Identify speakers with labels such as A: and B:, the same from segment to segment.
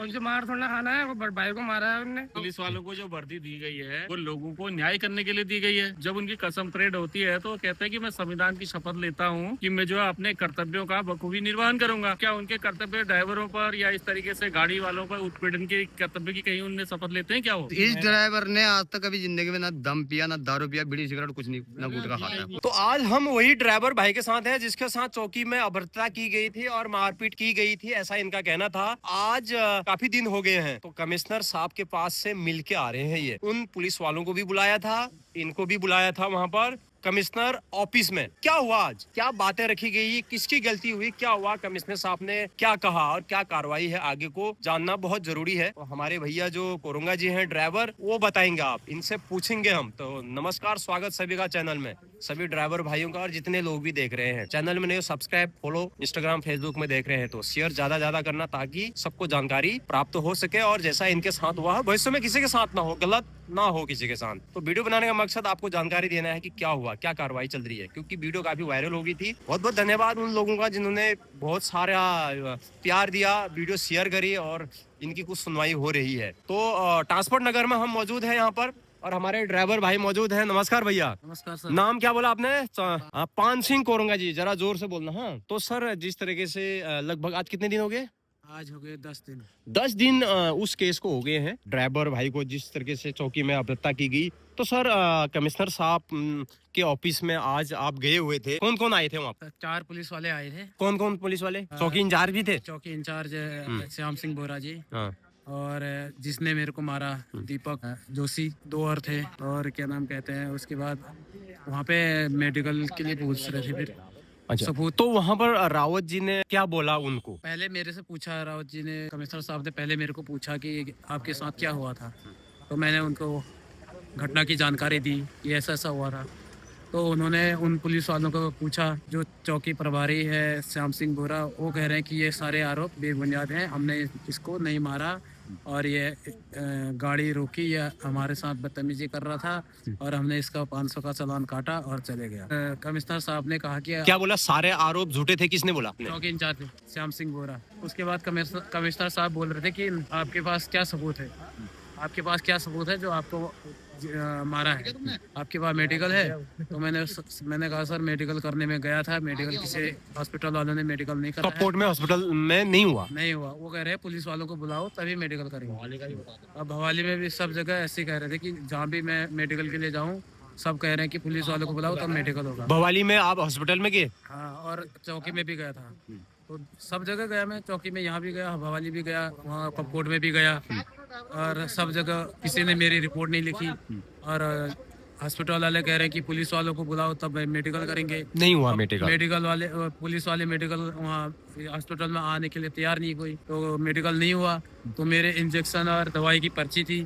A: उनसे मार थोड़ा खाना है, वो भाई को मारा है उनने।
B: पुलिस वालों को जो वर्दी दी गई है वो लोगों को न्याय करने के लिए दी गई है। जब उनकी कसम परेड होती है तो कहते हैं कि मैं संविधान की शपथ लेता हूँ कि मैं जो है अपने कर्तव्यों का बखूबी निर्वहन करूंगा। क्या उनके कर्तव्य ड्राइवरों पर या इस तरीके से गाड़ी वालों पर उत्पीड़न के कर्तव्य की कहीं उनने शपथ लेते हैं क्या? वो
C: इस ड्राइवर ने आज तक कभी जिंदगी में ना दम पिया, ना दारू पिया, बीड़ी सिगरेट कुछ नहीं, ना गुटखा खाता है।
D: तो आज हम वही ड्राइवर भाई के साथ हैं जिसके साथ चौकी में अभद्रता की गई थी और मारपीट की गई थी, ऐसा इनका कहना था। आज काफी दिन हो गए हैं तो कमिश्नर साहब के पास से मिल के आ रहे हैं। ये उन पुलिस वालों को भी बुलाया था, इनको भी बुलाया था वहां पर कमिश्नर ऑफिस में। क्या हुआ आज, क्या बातें रखी गई, किसकी गलती हुई, क्या हुआ, कमिश्नर साहब ने क्या कहा और क्या कार्रवाई है, आगे को जानना बहुत जरूरी है। तो हमारे भैया जो कोरोंगा जी हैं ड्राइवर, वो बताएंगे, आप इनसे पूछेंगे हम। तो नमस्कार, स्वागत सभी का चैनल में, सभी ड्राइवर भाइयों का, और जितने लोग भी देख रहे हैं चैनल में नहीं, सब्सक्राइब, फॉलो, इंस्टाग्राम, फेसबुक में देख रहे हैं तो शेयर ज्यादा करना, ताकि सबको जानकारी प्राप्त हो सके और जैसा इनके साथ हुआ भविष्य में किसी के साथ ना हो, गलत ना हो किसी के साथ। तो वीडियो बनाने का मकसद आपको जानकारी देना है कि क्या हुआ, क्या कार्रवाई चल रही है, क्योंकि वीडियो काफी वायरल हो गई थी। बहुत बहुत धन्यवाद उन लोगों का जिन्होंने बहुत सारा प्यार दिया, वीडियो शेयर करी और इनकी कुछ सुनवाई हो रही है। तो ट्रांसपोर्ट नगर में हम मौजूद हैं यहाँ पर और हमारे ड्राइवर भाई मौजूद हैं। नमस्कार भैया।
A: नमस्कार सर।
D: नाम क्या बोला आपने? पान सिंह कोरोंगा जी, जरा जोर से बोलना। हाँ, तो सर जिस तरीके से लगभग आज कितने दिन हो गए?
A: आज हो गए 10 दिन।
D: 10 दिन उस केस को हो गए हैं, ड्राइवर भाई को जिस तरीके से चौकी में अभद्रता की गई। तो सर कमिश्नर साहब के ऑफिस में आज आप गए हुए थे, कौन कौन आए थे वहाँ पर?
A: 4 पुलिस वाले आए थे।
D: कौन कौन पुलिस वाले? चौकी इंचार्ज भी थे?
A: चौकी इंचार्ज श्याम सिंह बोरा जी,
D: हाँ।
A: और जिसने मेरे को मारा दीपक जोशी, 2 और थे। और क्या नाम कहते हैं, उसके बाद वहाँ पे मेडिकल के लिए पूछ रहे थे फिर
D: अच्छा,
A: सबूत।
D: तो वहाँ पर रावत जी ने क्या बोला उनको?
A: पहले मेरे से पूछा रावत जी ने, कमिश्नर साहब ने पहले मेरे को पूछा कि आपके साथ क्या हुआ था। तो मैंने उनको घटना की जानकारी दी कि ऐसा ऐसा हुआ था। तो उन्होंने उन पुलिस वालों को पूछा, जो चौकी प्रभारी है श्याम सिंह बोरा, वो कह रहे हैं कि ये सारे आरोप बेबुनियाद हैं, हमने इसको नहीं मारा और ये गाड़ी रोकी, या हमारे साथ बदतमीजी कर रहा था और हमने इसका 500 का चालान काटा और चले गया। कमिश्नर साहब ने कहा कि
D: क्या बोला? सारे आरोप झूठे थे? किसने बोला?
A: चौकी इंचार्ज श्याम सिंह बोरा। उसके बाद कमिश्नर साहब बोल रहे थे कि आपके पास क्या सबूत है, आपके पास क्या सबूत है जो आपको मारा है, आपके पास मेडिकल है? तो मैंने कहा सर मेडिकल करने में गया था, मेडिकल किसी हॉस्पिटल वालों ने मेडिकल नहीं करा।
D: कपकोट में हॉस्पिटल में नहीं हुआ?
A: नहीं हुआ। वो कह रहे हैं पुलिस वालों को बुलाओ तभी मेडिकल करेंगे। अब भवाली में भी सब जगह ऐसे कह रहे थे कि जहाँ भी मैं मेडिकल के लिए जाऊँ सब कह रहे हैं कि पुलिस वालों को बुलाओ तब मेडिकल होगा।
D: भवाली में आप हॉस्पिटल में गए?
A: हाँ, और चौकी में भी गया था। तो सब जगह गया मैं, चौकी में यहाँ भी गया, भवाली भी गया, वहाँ पपकोट में भी गया, और सब जगह किसी ने मेरी रिपोर्ट नहीं लिखी। और हॉस्पिटल वाले कह रहे हैं कि पुलिस वालों को बुलाओ तब मेडिकल करेंगे।
D: नहीं हुआ मेडिकल।
A: मेडिकल वाले, पुलिस वाले मेडिकल वहाँ हॉस्पिटल में आने के लिए तैयार नहीं कोई, तो मेडिकल नहीं हुआ। तो मेरे इंजेक्शन और दवाई की पर्ची थी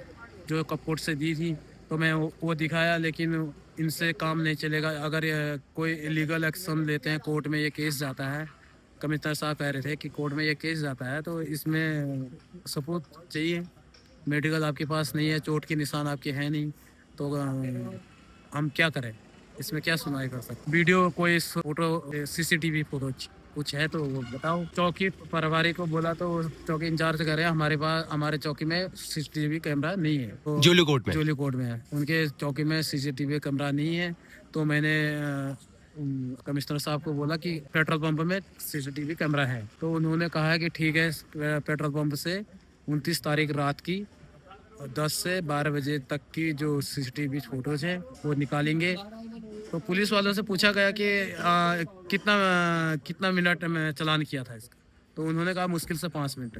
A: जो कपकोट से दी थी, तो मैं वो दिखाया, लेकिन इनसे काम नहीं चलेगा। अगर कोई इलीगल एक्शन लेते हैं, कोर्ट में ये केस जाता है, कमिश्नर साहब कह रहे थे कि कोर्ट में ये केस जाता है, तो इसमें सबूत चाहिए। मेडिकल आपके पास नहीं है, चोट के निशान आपके हैं नहीं, तो हम क्या करें, इसमें क्या सुनवाई कर सकते? वीडियो, कोई फोटो, सीसीटीवी फोटो कुछ है तो वो बताओ। चौकी प्रभारी को बोला तो चौकी इंचार्ज कह रहे हैं हमारे चौकी में सीसीटीवी कैमरा नहीं है। तो जोली कोर्ट में है, उनके चौकी में सीसीटीवी कैमरा नहीं है। तो मैंने कमिश्नर साहब को बोला कि पेट्रोल पंप में सीसीटीवी कैमरा है। तो उन्होंने कहा कि ठीक है, पेट्रोल पंप से 29 तारीख रात की 10 से 12 बजे तक की जो सीसीटीवी फोटोज हैं वो निकालेंगे। तो पुलिस वालों से पूछा गया कि कितना मिनट में चालान किया था इसका, तो उन्होंने कहा मुश्किल से 5 मिनट।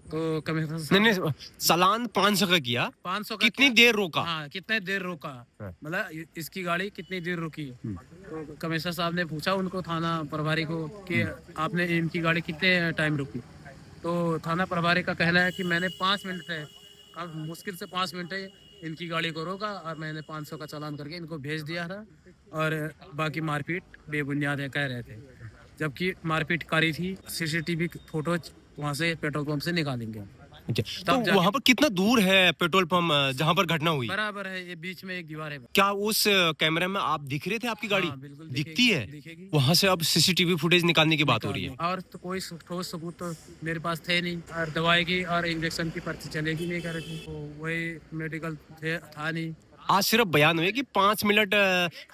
A: तो कमिश्नर
D: नहीं, चालान 500 का किया।
A: 500 का
D: कितनी देर रोका?
A: हाँ, कितने देर रोका, मतलब इसकी गाड़ी कितनी देर रुकी। तो कमिश्नर साहब ने पूछा उनको, थाना प्रभारी को, कि आपने इनकी गाड़ी कितने टाइम रुकी। तो थाना प्रभारी का कहना है कि मैंने 5 मिनट है, अब मुश्किल से 5 मिनट है इनकी गाड़ी को रोका और मैंने 500 का चालान करके इनको भेज दिया था। और बाकी मारपीट बेबुनियाद है कह रहे थे, जबकि मारपीट कारी थी। सीसीटीवी फोटोज वहाँ से पेट्रोल पंप से निकालेंगे।
D: अच्छा,
A: तब
D: तो
A: जाके-
D: वहाँ पर कितना दूर है पेट्रोल पंप जहाँ पर घटना हुई?
A: बराबर है, ये बीच में एक दीवार है।
D: क्या उस कैमरे में आप दिख रहे थे, आपकी गाड़ी
A: हाँ, बिल्कुल
D: दिखती है?
A: दिखेगी।
D: वहाँ से अब सीसीटीवी फुटेज निकालने की बात हो रही है।
A: और तो कोई ठोस सबूत तो मेरे पास थे नहीं, और दवाई की और इंजेक्शन की पर्ची चलेगी नहीं कर रही थी, तो वही मेडिकल था नहीं।
D: आज सिर्फ बयान हुए कि 5 मिनट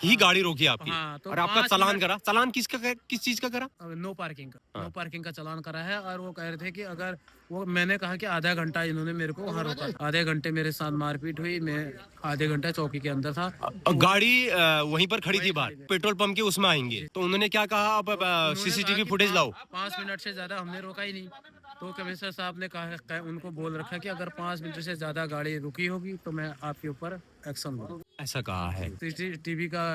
D: ही गाड़ी रोकी आपकी,
A: हाँ, तो
D: और आपका
A: 5
D: चालान
A: मिनट-
D: करा। चालान किस चीज का करा?
A: नो पार्किंग का,
D: हाँ।
A: नो पार्किंग का चालान करा है। और वो कह रहे थे कि अगर वो, मैंने कहा कि आधा घंटा इन्होंने मेरे को वहाँ रोका, आधे घंटे मेरे साथ मारपीट हुई, मैं आधे घंटा चौकी के अंदर था।
D: गाड़ी वहीं पर खड़ी थी बाहर, पेट्रोल पंप के उसमें आएंगे तो उन्होंने क्या कहा, अब
A: उन्होंने
D: सीसीटीवी
A: कहा कि
D: फुटेज लाओ।
A: 5 मिनट से ज्यादा हमने रोका ही नहीं। तो कमिश्नर साहब ने उनको बोल रखा कि अगर 5 मिनट से ज्यादा गाड़ी रुकी होगी तो मैं आपके ऊपर एक्शन लूंगा।
D: ऐसा कहा है।
A: सीसीटीवी का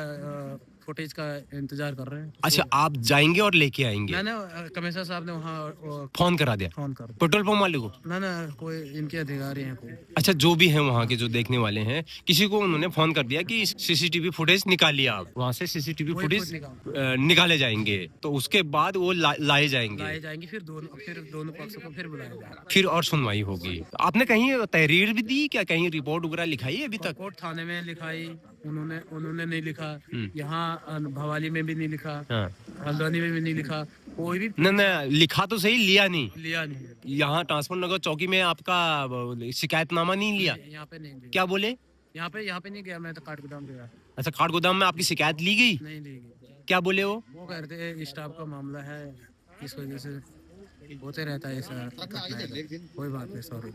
A: फुटेज का इंतजार कर रहे हैं।
D: अच्छा, आप जाएंगे और लेके आएंगे?
A: मैंने कमिश्नर साहब ने वहाँ
D: फोन करा दिया
A: फोन कर
D: पेट्रोल पंप वाले को?
A: ना ना, कोई इनके अधिकारी हैं कोई।
D: अच्छा, जो भी है वहाँ के जो देखने वाले हैं, किसी को उन्होंने फोन कर दिया कि सीसीटीवी फुटेज निकालिए, आप वहाँ से सीसीटीवी
A: वही
D: फुटेज
A: खुद
D: निकाले जाएंगे, तो उसके बाद वो लाए जाएंगे,
A: लाए जाएंगे, फिर दोनों पक्षों को फिर बुलाया जाएगा।
D: फिर और सुनवाई होगी। आपने कहीं तहरीर भी दी क्या, कहीं रिपोर्ट वगैरह लिखाई है अभी तक?
A: कोर्ट थाने में लिखाई, उन्होंने नहीं लिखा, यहाँ भवाली में भी नहीं लिखा,
D: हाँ।
A: हल्द्वानी में भी नहीं लिखा, कोई भी
D: नहीं, लिखा तो सही, लिया नहीं।
A: लिया नहीं।
D: यहाँ ट्रांसपोर्ट नगर चौकी में आपका शिकायतनामा नहीं लिया?
A: यहाँ पे नहीं लिया।
D: क्या बोले?
A: यहाँ पे नहीं गया, मैं तो काठगोदाम गया।
D: अच्छा, काठ गोदाम में आपकी शिकायत ली गई?
A: नहीं ली गई।
D: क्या बोले वो?
A: वो कह रहे थे स्टाफ का मामला है, इस वजह से होते रहता है ऐसा घटनाएं। कोई बात नहीं, सॉरी।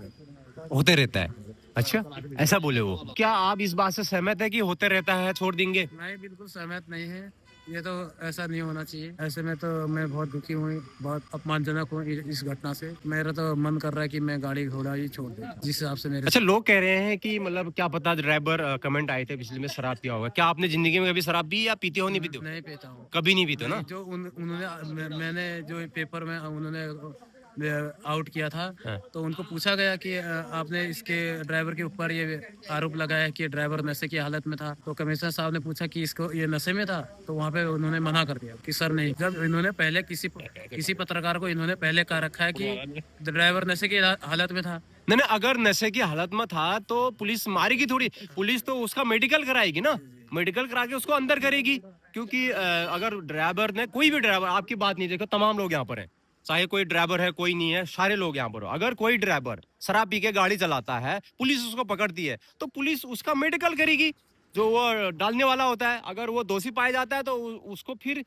D: होते रहता है। अच्छा, ऐसा बोले वो। क्या आप इस बात से सहमत है कि होते रहता है, छोड़ देंगे?
A: मैं बिल्कुल सहमत नहीं है, ये तो ऐसा नहीं होना चाहिए। ऐसे में तो मैं बहुत दुखी हूँ, बहुत अपमानजनक हूँ इस घटना से। मेरा तो मन कर रहा है कि मैं गाड़ी घोड़ा ही छोड़ दूँ, जिस हिसाब से मेरे।
D: अच्छा, लोग कह रहे हैं कि मतलब क्या पता ड्राइवर कमेंट आए थे पिछले में शराब पिया होगा। क्या आपने जिंदगी में कभी शराब पी, या पीते हो नहीं पीते हो?
A: नहीं पीता हूँ।
D: कभी नहीं पीते ना?
A: जो मैंने जो पेपर में उन्होंने आउट किया था,
D: हाँ।
A: तो उनको पूछा गया कि आपने इसके ड्राइवर के ऊपर ये आरोप लगाया कि ड्राइवर नशे की हालत में था। तो कमिश्नर साहब ने पूछा कि इसको ये नशे में था, तो वहाँ पे उन्होंने मना कर दिया कि सर नहीं। जब इन्होंने पहले किसी पत्रकार को इन्होंने पहले कह रखा है कि ड्राइवर नशे की हालत में था।
D: नहीं, अगर नशे की हालत में था तो पुलिस मारेगी थोड़ी, पुलिस तो उसका मेडिकल कराएगी ना, मेडिकल करा के उसको अंदर करेगी। क्योंकि अगर ड्राइवर ने, कोई भी ड्राइवर, आपकी बात नहीं, देखो तमाम लोग यहाँ पर हैं, चाहे कोई ड्राइवर है कोई नहीं है, सारे लोग यहाँ पर हो। अगर कोई ड्राइवर शराब पी के गाड़ी चलाता है, पुलिस उसको पकड़ती है, तो पुलिस उसका मेडिकल करेगी। जो वो डालने वाला होता है, अगर वो दोषी पाया जाता है तो उसको फिर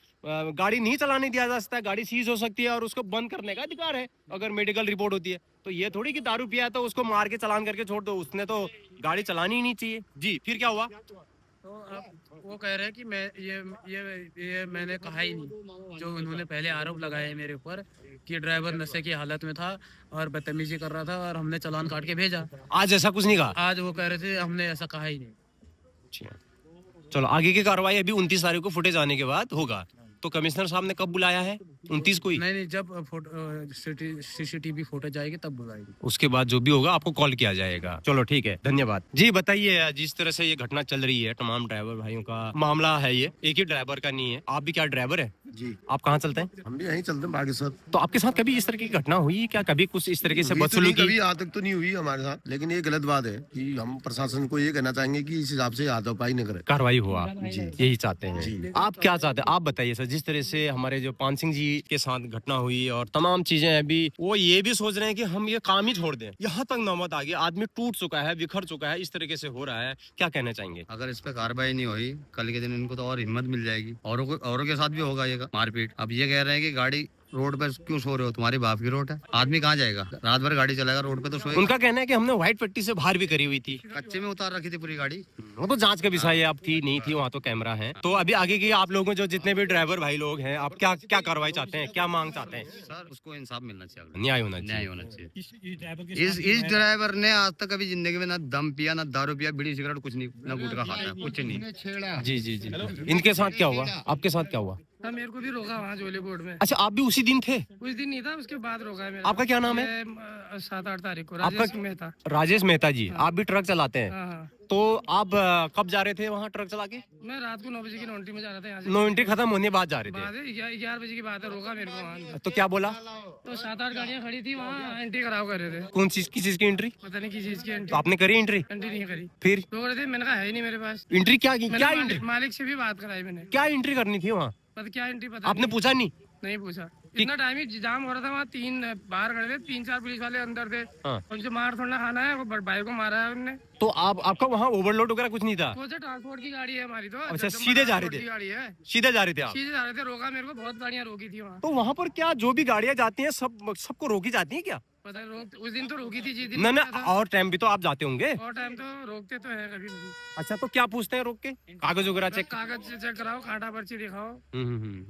D: गाड़ी नहीं चलाने दिया जा सकता है, गाड़ी सीज हो सकती है और उसको बंद करने का अधिकार है अगर मेडिकल रिपोर्ट होती है। तो ये थोड़ी कि दारू पिया है तो उसको मार के चालान करके छोड़ दो, उसने तो गाड़ी चलानी ही नहीं चाहिए। जी, फिर क्या हुआ?
A: तो अब वो कह रहे हैं कि मैं ये मैंने कहा ही नहीं। जो उन्होंने पहले आरोप लगाए मेरे ऊपर कि ड्राइवर नशे की हालत में था और बदतमीजी कर रहा था, और हमने चालान काट के भेजा।
D: आज ऐसा कुछ नहीं कहा?
A: आज वो कह रहे थे हमने ऐसा कहा ही नहीं।
D: चलो, आगे की कार्रवाई अभी 29 तारीख को फुटेज आने के बाद होगा। तो कमिश्नर साहब ने कब बुलाया है? 29 को ही?
A: नहीं, जब सीसीटीवी फुटेज आएगी तब बुलाएगी।
D: उसके बाद जो भी होगा आपको कॉल किया जाएगा। चलो ठीक है, धन्यवाद जी। बताइए, जिस तरह से ये घटना चल रही है, तमाम ड्राइवर भाइयों का मामला है, ये एक ही ड्राइवर का नहीं है। आप भी क्या ड्राइवर है?
E: जी,
D: आप कहाँ चलते हैं?
E: हम भी यहीं चलते हैं बागेश्वर।
D: तो आपके साथ कभी इस तरह की घटना हुई क्या? कभी कुछ इस तरीके से
E: हुई तो नहीं,
D: बदसलूकी?
E: कभी आज तक तो नहीं हुई हमारे साथ, लेकिन ये गलत बात है कि हम प्रशासन को ये कहना चाहेंगे कि इस हिसाब से हाथापाई न करे।
D: कार्रवाई हुआ, यही चाहते हैं। आप क्या चाहते हैं? आप बताइए सर। जिस तरह से हमारे जो पान सिंह जी के साथ घटना हुई और तमाम चीजें अभी, वो ये भी सोच रहे हैं कि हम ये काम ही छोड़ दें। यहाँ तक नौबत आ गई, आदमी टूट चुका है, बिखर चुका है, इस तरीके से हो रहा है। क्या कहना चाहेंगे?
C: अगर इस पे कार्रवाई नहीं हुई, कल के दिन इनको तो और हिम्मत मिल जाएगी, औरों के साथ भी होगा ये मारपीट। अब ये कह रहे हैं कि गाड़ी रोड पे क्यों सो रहे हो, तुम्हारी बाप की रोड है, आदमी कहाँ जाएगा, रात भर गाड़ी चलाएगा, रोड पे तो सोएगा।
D: उनका कहना है कि हमने व्हाइट पट्टी से बाहर भी करी हुई थी,
C: कच्चे में उतार रखी थी पूरी गाड़ी।
D: वो तो जांच का विषय है, अब थी नहीं थी, वहाँ तो कैमरा है। तो अभी आगे की आप लोगों, जो जितने भी ड्राइवर भाई लोग हैं, आप क्या कार्रवाई चाहते हैं, क्या मांग चाहते हैं?
C: सर, उसको इंसाफ मिलना चाहिए,
D: न्याय होना
C: न्याय
D: चाहिए।
C: होना चाहिए। इस ड्राइवर ने आज तक कभी जिंदगी में ना दम पिया, ना दारू पिया, बीड़ी सिगरेट कुछ नहीं, ना गुटखा खाता है, कुछ नहीं।
D: जी जी जी। इनके साथ क्या हुआ? आपके साथ क्या हुआ?
F: हाँ, मेरे को भी रोका वहाँ जोली बोर्ड में।
D: अच्छा, आप भी उसी दिन थे?
F: कुछ दिन नहीं था, उसके बाद रोका है मेरे।
D: आपका क्या नाम है?
F: 7-8 तारीख को
D: आपका-
F: राजेश मेहता।
D: राजेश मेहता जी, आप भी ट्रक चलाते हैं?
F: हाँ हाँ,
D: तो आप कब जा रहे थे वहाँ ट्रक चला के?
F: मैं रात को 9 बजे की 90 में जा रहा था यहाँ से।
D: 90 खत्म होने बाद जा रहे
F: बाद 11 बजे की बात है, रोका मेरे को वहाँ।
D: थे, तो क्या बोला?
F: तो 7-8 गाड़ियाँ खड़ी थी वहाँ, एंट्री कराओ कर रहे थे।
D: कौन चीज की एंट्री?
F: पता नहीं किस चीज की
D: तो
F: एंट्री।
D: आपने करी एंट्री?
F: एंट्री नहीं करी,
D: फिर
F: रोक रहे थे। मैंने कहा है ही नहीं मेरे पास।
D: एंट्री क्या की?
F: मैंने
D: क्या
F: मालिक-
D: एंट्री?
F: मालिक से भी बात कराई मैंने।
D: क्या एंट्री करनी थी वहाँ?
F: पता क्या एंट्री, पता
D: आपने पूछा नहीं?
F: नहीं पूछा। इतना टाइम ही जाम हो रहा था वहाँ, 3 बाहर खड़े थे, 3-4 पुलिस वाले अंदर थे।
D: हाँ।
F: उनसे मार थोड़ा ना खाना है, वो भाई को मारा है उनने।
D: तो आपका वहाँ ओवरलोड वगैरह कुछ नहीं था?
F: वो जो ट्रांसपोर्ट की गाड़ी है हमारी, तो
D: अच्छा,
F: जगदम्बा
D: सीधे जा रहे
F: ट्रांसपोर्ट
D: थे?
F: की गाड़ी है,
D: सीधे जा रहे थे आप?
F: सीधे जा रहे थे। रोका मेरे को, बहुत गाड़ियाँ रोकी थी वहाँ।
D: तो वहाँ पर क्या जो भी गाड़ियाँ जाती हैं सबको रोकी जाती हैं क्या?
F: पता है, उस दिन तो रोकी थी, जिस दिन
D: ना ना,
F: रोका था।
D: और टाइम भी तो आप जाते होंगे।
F: और टाइम तो रोकते तो है कभी कभी।
D: अच्छा, तो क्या पूछते हैं रोक के? कागज वगैरह चेक?
F: कागज चेक कराओ, कांटा पर्ची दिखाओ।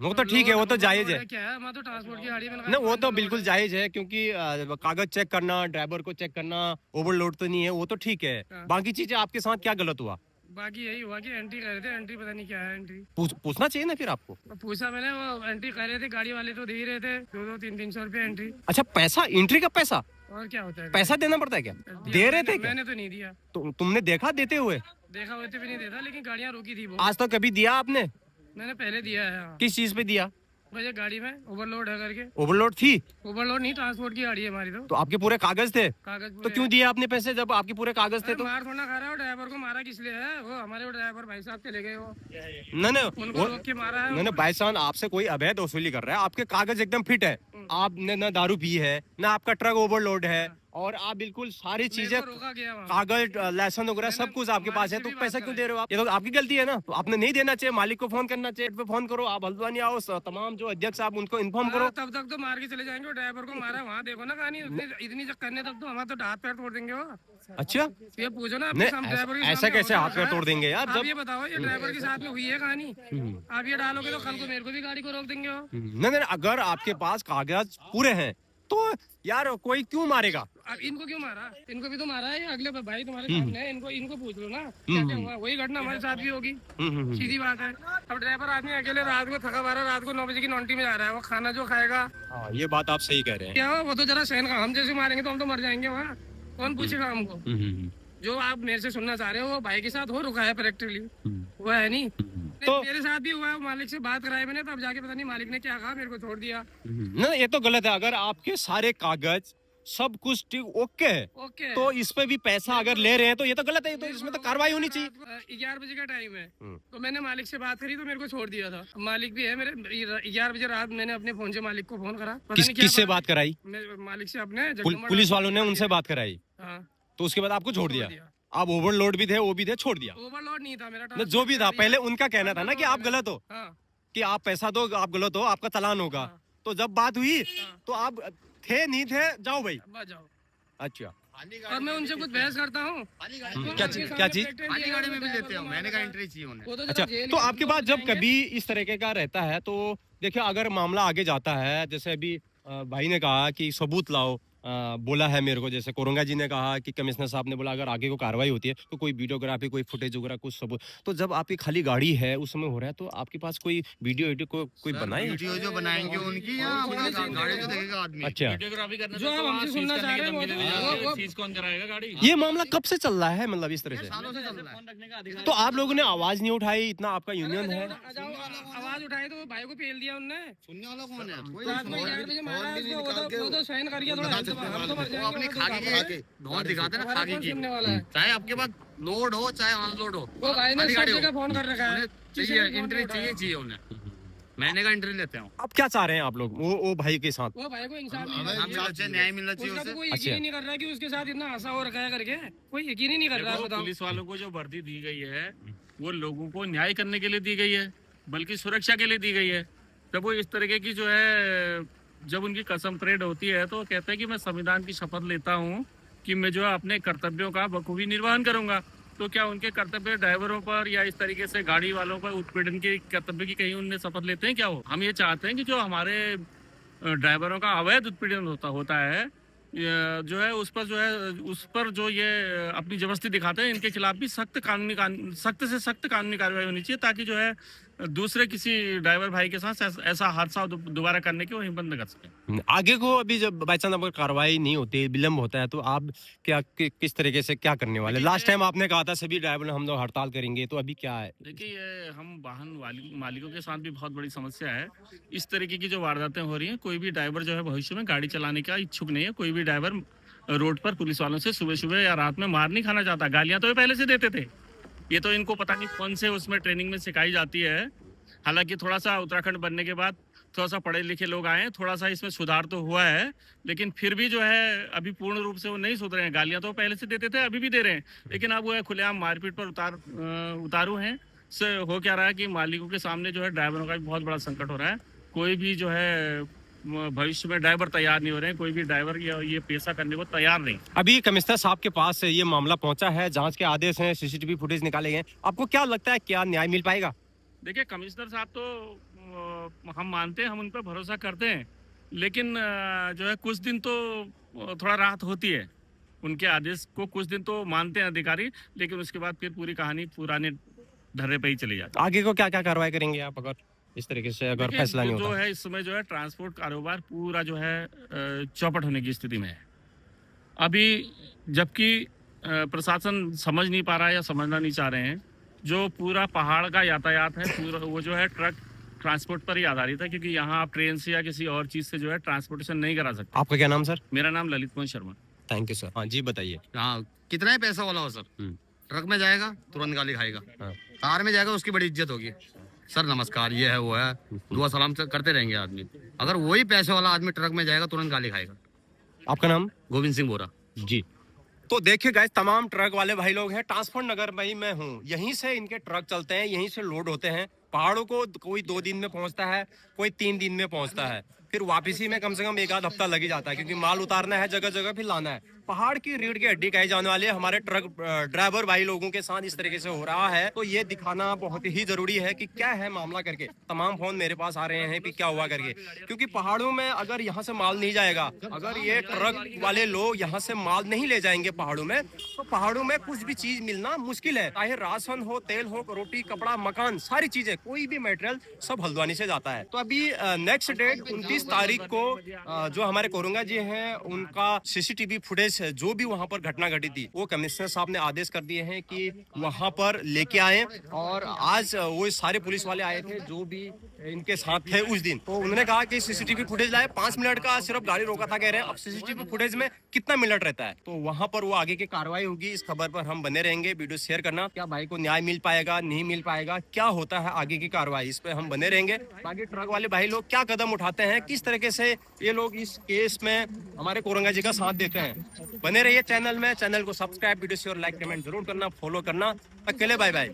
D: वो तो ठीक है, वो तो जायज है।
F: क्या है, हमारा तो ट्रांसपोर्ट की गाड़ी है। मैंने कहा,
D: ना, वो तो बिल्कुल जायज है, क्योंकि कागज चेक करना, ड्राइवर को चेक करना, ओवरलोड तो नहीं है, वो तो ठीक है।
F: हाँ।
D: बाकी चीजें आपके साथ क्या गलत हुआ?
F: बाकी यही हुआ कि एंट्री कर रहे थे, एंट्री पता नहीं क्या है एंट्री।
D: पूछना चाहिए ना फिर आपको।
F: तो पूछा मैंने, वो एंट्री कर रहे थे, गाड़ी वाले तो दे ही रहे थे 200-300 रुपए एंट्री।
D: अच्छा, पैसा, एंट्री का पैसा?
F: और क्या होता है,
D: पैसा देना पड़ता है क्या?
F: दिया
D: दे रहे थे
F: मैंने-
D: क्या?
F: मैंने तो नहीं दिया।
D: तुमने देखा देते हुए?
F: देखा हुए तो भी नहीं देता, लेकिन गाड़ियाँ रोकी थी वो।
D: आज तक कभी दिया आपने?
F: मैंने पहले दिया है। हाँ।
D: किस चीज पे दिया?
F: मुझे गाड़ी में ओवरलोड है करके।
D: ओवरलोड थी?
F: ओवरलोड नहीं, ट्रांसपोर्ट की गाड़ी है हमारी तो।
D: तो आपके पूरे कागज थे?
F: कागज
D: तो
F: पूरे
D: क्यों
F: हैं।
D: दिए आपने पैसे जब आपके पूरे कागज थे?
F: अरे
D: तो
F: मार थोड़ा खा रहा है, ड्राइवर को मारा किस लिए है? वो हमारे वो ड्राइवर भाई साहब चले गए, वो
D: ना ना,
F: उनको रोक के मारा है।
D: ना ना, भाई साहब आपसे कोई अवैध वसूली कर रहा है? आपके कागज एकदम फिट है, आपने ना दारू पी है, ना आपका ट्रक ओवरलोड है, और आप बिल्कुल सारी
F: मेरे
D: चीजें,
F: को रोका गया वहाँ।
D: कागज, लाइसेंस वगैरह सब कुछ आपके पास है, तो पैसा क्यों दे रहे हो आप? ये तो आपकी गलती है ना, तो आपने नहीं देना चाहिए। मालिक को फोन करना चाहिए, पे फोन करो, आप हल्द्वानी आओ, तमाम जो अध्यक्ष आप उनको इन्फॉर्म करो।
F: हाँ, तब तक तो मार के चले जाएंगे। वो ड्राइवर को मारा वहाँ, देखो ना कहानी। इतनी जब करने तक तो हमारा तो हाथ पैर तोड़ देंगे वो।
D: अच्छा,
F: ये पूछो ना,
D: नहीं,
F: ड्राइवर के
D: ऐसा
F: सामने
D: कैसे
F: हो
D: हाथ पैर
F: रखा है।
D: तोड़ देंगे यार?
F: आप
D: जब
F: ये बताओ, ये ड्राइवर के साथ में हुई है कहानी, आप ये डालोगे तो कल को मेरे को भी गाड़ी को रोक देंगे वो।
D: नहीं नहीं, अगर आपके पास कागज पूरे हैं तो यार कोई क्यों मारेगा?
F: अब इनको क्यों मारा? इनको भी तो मारा है, ये अगले भाई तुम्हारे सामने है, इनको पूछ लो ना क्या क्या हुआ। वही घटना हमारे साथ भी होगी, सीधी बात है। अब ड्राइवर आदमी अकेले रात को थका मारा, रात को 9 बजे की 90 में जा रहा है, वो खाना जो खाएगा
D: हाँ, ये बात आप सही कह रहे हैं।
F: क्या हो, वो तो जरा सहन का। हम जैसे मारेंगे तो हम तो मर जाएंगे वहाँ, कौन पूछेगा हमको? जो आप मेरे से सुनना चाह रहे हो, वो भाई के साथ हो रुका है प्रैक्टिकली, वो है नहीं।
D: तो-
F: मेरे साथ भी हुआ है, मालिक से बात कराई मैंने, तब जाके पता नहीं मालिक ने क्या कहा, मेरे को छोड़ दिया।
D: ना, ये तो गलत है। अगर आपके सारे कागज सब कुछ ठीक ओके है,
F: ओके,
D: तो इस पे भी पैसा अगर ले रहे हैं तो ये तो गलत है। ये तो इसमें तो कार्रवाई होनी चाहिए।
F: 11 बजे का टाइम है, तो मैंने मालिक से बात करी तो मेरे को छोड़ दिया था। मालिक भी है मेरे। 11 बजे रात मैंने अपने फोन से मालिक को फोन करा, पता नहीं क्या
D: किससे बात कराई?
F: मालिक से अपने
D: पुलिस वालों ने उनसे बात कराई,
F: हाँ,
D: तो उसके बाद आपको छोड़ दिया। आप ओवरलोड भी थे, वो भी थे, छोड़ दिया।
F: ओवरलोड नहीं था मेरा,
D: ना, जो भी था, पहले उनका कहना था ना कि आप गलत हो,
F: हाँ,
D: कि आप पैसा दो, आप गलत हो, आपका चालान होगा। तो जब बात हुई तो आप थे नहीं थे, जाओ भाई।
F: बस जाओ।
D: अच्छा,
F: अब मैं उनसे कुछ बहस करता हूँ,
D: क्या चीज?
C: गाड़ी में भी लेते हो, मैंने कहा एंट्री चाहिए उन्हें।
D: अच्छा, तो आपके पास जब कभी इस तरह का रहता है तो देखिए, अगर मामला आगे जाता है, जैसे अभी भाई ने कहा कि सबूत लाओ, बोला है मेरे को, जैसे कोरंगा जी ने कहा कि कमिश्नर साहब ने बोला अगर आगे को कार्रवाई होती है तो कोई वीडियोग्राफी, कोई फुटेज वगैरह कुछ सबूत। तो जब आपकी खाली गाड़ी है, उस समय हो रहा है, तो आपके पास कोई वीडियो कोई बनाए?
C: वीडियो जो बनाएंगे उनकी, या अपना गाड़ी जो देखेगा आदमी।
D: अच्छा,
B: वीडियोग्राफी करने
F: जो आप हमसे सुनना चाह रहे हैं, वो
B: चीज कौन कराएगा गाड़ी?
D: ये मामला कब से चल रहा है, मतलब इस तरह से?
C: सालों से चल रहा है।
D: तो आप लोगों ने आवाज नहीं उठाई? इतना आपका यूनियन है।
F: आवाज उठाई तो भाई को पेल दिया उनने।
C: सुनने वाला कौन है? कोई
F: रात में 11 बजे मारा उसको, वो तो सहन कर गया थोड़ा, हम तो मर जाएंगे।
C: अपनी खाकी की नोट दिखाते हैं ना,
F: हमारा
C: खाकी
F: कौन
C: की,
F: सुनने वाला है?
C: चाहे आपके पास लोड हो चाहे अनलोड हो,
F: वो भाई ने
C: खाली
F: सब
C: गाड़ी हो।
F: जगह फोन कर रखा है,
C: उन्हें
F: किसी
C: चाहिए
F: ने फोन
C: एंट्री,
F: नहीं उठाया।
C: चाहिए उन्हें। मैंने का एंट्री लेते हूँ।
D: अब क्या चाह रहे हैं आप लोग वो भाई के साथ?
F: वो भाई को इंसाफ मिलना
C: हम
F: चाहिए।
C: सबसे न्याय मिलना चाहिए
F: उसका
C: उसे।
F: तो कोई
D: अच्छा।
F: यकीन ही नहीं कर रहा है कि उसके साथ इतना हंसा हो रखा है करके, कोई यकीन ही नहीं कर रहा है।
B: देखो,
F: बताओ,
B: पुलिस वालों को जो वर्दी दी गई है वो लोगों को न्याय करने के लिए दी गई है, बल्कि सुरक्षा के लिए दी गई है। जब वो इस तरीके की जो है, जब उनकी कसम परेड होती है तो वो कहते हैं कि मैं संविधान की शपथ लेता हूँ कि मैं जो है अपने कर्तव्यों का बखूबी निर्वहन करूंगा। तो क्या उनके कर्तव्य ड्राइवरों पर या इस तरीके से गाड़ी वालों पर उत्पीड़न के कर्तव्य की कहीं उनने शपथ लेते हैं क्या? हो हम ये चाहते हैं कि जो हमारे ड्राइवरों का अवैध उत्पीड़न होता है, जो है उस पर जो ये अपनी जबरदस्ती दिखाते हैं, इनके खिलाफ भी सख्त से सख्त कानूनी कार्रवाई होनी चाहिए, ताकि जो है दूसरे किसी ड्राइवर भाई के साथ ऐसा हादसा दोबारा करने की वो हिम्मत न कर सके।
D: आगे को अभी जब बाई चांस अगर कार्रवाई नहीं होती, विलम्ब होता है, तो आप किस तरीके से क्या करने वाले? लास्ट टाइम आपने कहा था सभी ड्राइवर हम लोग हड़ताल करेंगे, तो अभी क्या है?
B: देखिए, ये हम वाहन मालिकों के साथ भी बहुत बड़ी समस्या है। इस तरीके की जो वारदातें हो रही हैं, कोई भी ड्राइवर जो है भविष्य में गाड़ी चलाने का इच्छुक नहीं है। कोई भी ड्राइवर रोड पर पुलिस वालों से सुबह सुबह या रात में मार नहीं खाना चाहता। गालियां तो ये पहले से देते थे, ये तो इनको पता नहीं कौन से उसमें ट्रेनिंग में सिखाई जाती है। हालांकि थोड़ा सा उत्तराखंड बनने के बाद थोड़ा सा पढ़े लिखे लोग आए हैं, थोड़ा सा इसमें सुधार तो हुआ है, लेकिन फिर भी जो है अभी पूर्ण रूप से वो नहीं सुधरे हैं। गालियां तो पहले से देते थे, अभी भी दे रहे हैं, लेकिन अब वो है खुलेआम मारपीट पर उतारू हैं। से हो क्या रहा है कि मालिकों के सामने जो है ड्राइवरों का भी बहुत बड़ा संकट हो रहा है। कोई भी जो है भविष्य में ड्राइवर तैयार नहीं हो रहे हैं, कोई भी ड्राइवर ये पेशा करने को तैयार नहीं।
D: अभी कमिश्नर साहब के पास ये मामला पहुंचा है, जांच के आदेश हैं, सीसीटीवी फुटेज निकाले गए। आपको क्या लगता है, क्या न्याय मिल पाएगा?
B: देखिए, कमिश्नर साहब तो हम मानते हैं, हम उन पर भरोसा करते हैं, लेकिन जो है कुछ दिन तो थोड़ा राहत होती है। उनके आदेश को कुछ दिन तो मानते हैं अधिकारी, लेकिन उसके बाद फिर पूरी कहानी पुराने ढर्रे पे ही चली जाती है।
D: आगे को क्या क्या कार्रवाई करेंगे आप अगर इस तरीके से अगर फैसला नहीं
B: जो
D: होता?
B: है इस समय जो है ट्रांसपोर्ट कारोबार पूरा जो है चौपट होने की स्थिति में है अभी, जबकि प्रशासन समझ नहीं पा रहा है या समझना नहीं चाह रहे हैं। जो पूरा पहाड़ का यातायात है पूरा वो जो है ट्रक ट्रांसपोर्ट पर ही आधारित है, क्योंकि यहाँ आप ट्रेन से या किसी और चीज से जो है ट्रांसपोर्टेशन नहीं करा सकते।
D: आपका क्या नाम सर?
B: मेरा नाम Lalit Kumar Sharma.
D: Thank you sir. हाँ जी बताइए।
C: हाँ, कितना ही पैसा वाला हो सर, ट्रक में जाएगा तुरंत गाली खाएगा, कार में जाएगा उसकी बड़ी इज्जत होगी, सर नमस्कार ये है वो है, दुआ सलाम करते रहेंगे आदमी। अगर वही पैसे वाला आदमी ट्रक में जाएगा तुरंत गाली खाएगा।
D: आपका नाम?
C: गोविंद सिंह बोरा
D: जी। तो देखिए गाइस, तमाम ट्रक वाले भाई लोग हैं, ट्रांसपोर्ट नगर में ही मैं हूँ, यहीं से इनके ट्रक चलते हैं, यहीं से लोड होते हैं। पहाड़ों को कोई 2 दिन में पहुंचता है, कोई 3 दिन में पहुंचता है, फिर वापसी में कम से कम 1 आध हफ्ता लग ही जाता है, क्योंकि माल उतारना है जगह जगह, फिर लाना है। पहाड़ की रीढ़ की हड्डी कहे जाने वाले हमारे ट्रक ड्राइवर भाई लोगों के साथ इस तरीके से हो रहा है, तो ये दिखाना बहुत ही जरूरी है कि क्या है मामला करके। तमाम फोन मेरे पास आ रहे हैं कि क्या हुआ करके, क्योंकि पहाड़ों में अगर यहाँ से माल नहीं जाएगा, अगर ये ट्रक वाले लोग यहाँ से माल नहीं ले जाएंगे पहाड़ों में, तो पहाड़ों में कुछ भी चीज मिलना मुश्किल है। चाहे राशन हो, तेल हो, रोटी, कपड़ा, मकान, सारी चीजें, कोई भी मटेरियल सब हल्द्वानी से जाता है। तो अभी नेक्स्ट डेट 29 तारीख को जो हमारे कोरंगा जी हैं, उनका सीसीटीवी फुटेज जो भी वहां पर घटना घटी थी, वो कमिश्नर साहब ने आदेश कर दिए हैं कि वहां पर लेके आए। और आज वो सारे पुलिस वाले आए थे जो भी इनके साथ थे उस दिन, तो उन्होंने कहा कि सीसीटीवी फुटेज लाए। 5 मिनट का सिर्फ गाड़ी रोका था, कह रहे हैं अब सीसीटीवी फुटेज में कितना मिनट रहता है, तो वहां पर वो आगे की कार्रवाई होगी। इस खबर पर हम बने रहेंगे, वीडियो शेयर करना। क्या भाई को न्याय मिल पाएगा, नहीं मिल पाएगा, क्या होता है आगे की कार्रवाई, इस पे हम बने रहेंगे। बाकी ट्रक वाले भाई लोग क्या कदम उठाते हैं, किस तरीके से ये लोग इस केस में हमारे कोरंगा जी का साथ देते हैं, बने रहिए चैनल में। चैनल को subscribe, video share, like, comment जरूर करना, फॉलो करना। अकेले बाय बाय।